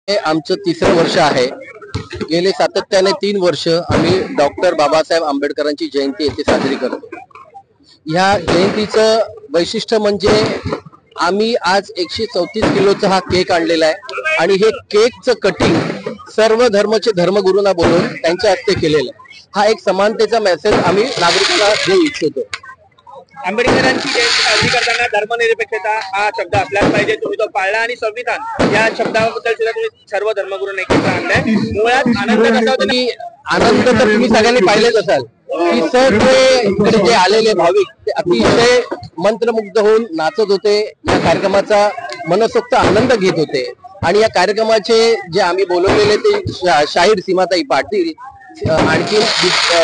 हे आमचं तिसरं वर्ष आहे। गेले सातत्याने 3 वर्ष आम्ही डॉक्टर बाबासाहेब आंबेडकरांची जयंती येथे साजरी करतो। ह्या जयंतीचं वैशिष्ट्य म्हणजे आम्ही आज 134 किलोचा हा केक आणलेला आहे आणि हे केकचं कटिंग सर्व धर्माचे धर्मगुरूंना बोलवून त्यांच्या हस्ते केलेलं आहे। हा एक समानतेचा मेसेज आम्ही नागरिकांना देऊ इच्छितो। आंबेडकरांची जयंती साजरी करताना धर्मनिरपेक्षता हा शब्द असलाच पाहिजे, तुम्ही तो पाळला आणि संविधान या शब्दाबद्दल सुद्धा तुम्ही सर्व धर्मगुरूंना एकत्र आणलाय। मुळात आनंद कसा होता की आनंद तर तुम्ही सगळ्यांनी पाहिलेच असाल की सर्व इकडे जे आलेले भाविक ते अतिशय मंत्रमुग्ध होऊन नाचत होते, या कार्यक्रमाचा मनसोक्त आनंद घेत होते। आणि या कार्यक्रमाचे जे आम्ही बोलवलेले ते शाहीर सीमाताई पाटील, आणखी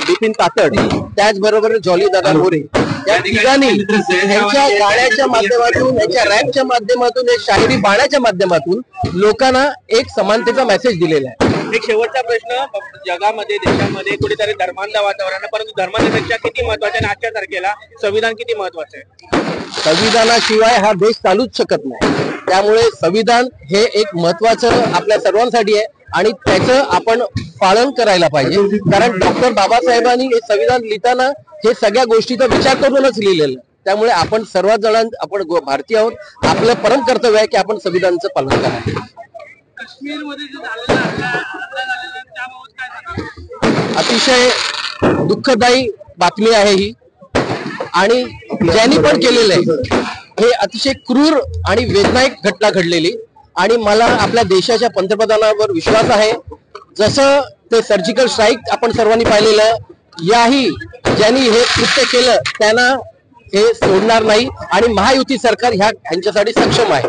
बिपिन तातड, त्याचबरोबर जॉली दादा मोरे, या तिघांनी यांच्या गाण्याच्या माध्यमातून, यांच्या रॅपच्या माध्यमातून, शाहिरी बाणाच्या माध्यमातून लोकांना एक समानतेचा मेसेज दिलेला आहे। एक शेवटचा प्रश्न, जगामध्ये देशामध्ये कुठेतरी धर्मांध वातावरण आहे, परंतु धर्मनिरपेक्षता किती महत्वाची आणि आजच्या तारखेला संविधान किती महत्वाचं आहे? संविधानाशिवाय हा देश चालूच शकत नाही। त्यामुळे संविधान हे एक महत्वाचं आपल्या सर्वांसाठी आहे आणि त्याचं आपण पालन करायला पाहिजे। कारण डॉक्टर बाबासाहेबांनी हे संविधान लिहिताना हे सगळ्या गोष्टीचा विचार करूनच लिहिलेलं। त्यामुळे आपण सर्व जण आपण भारतीय आहोत, आपलं परम कर्तव्य आहे की आपण संविधानाचं पालन करावं। अतिशय दुःखदायी बातमी आहे ही, आणि ज्यांनी पण केलेलं आहे हे अतिशय क्रूर आणि वेदनायक घटना घडलेली। आणि मला आपल्या देशाच्या पंतप्रधानांवर विश्वास आहे, जसं ते सर्जिकल स्ट्राईक आपण सर्वांनी पाहिलेलं, याही ज्यांनी हे कृत्य केलं त्यांना हे सोडणार नाही आणि महायुती सरकार ह्यांच्यासाठी सक्षम आहे।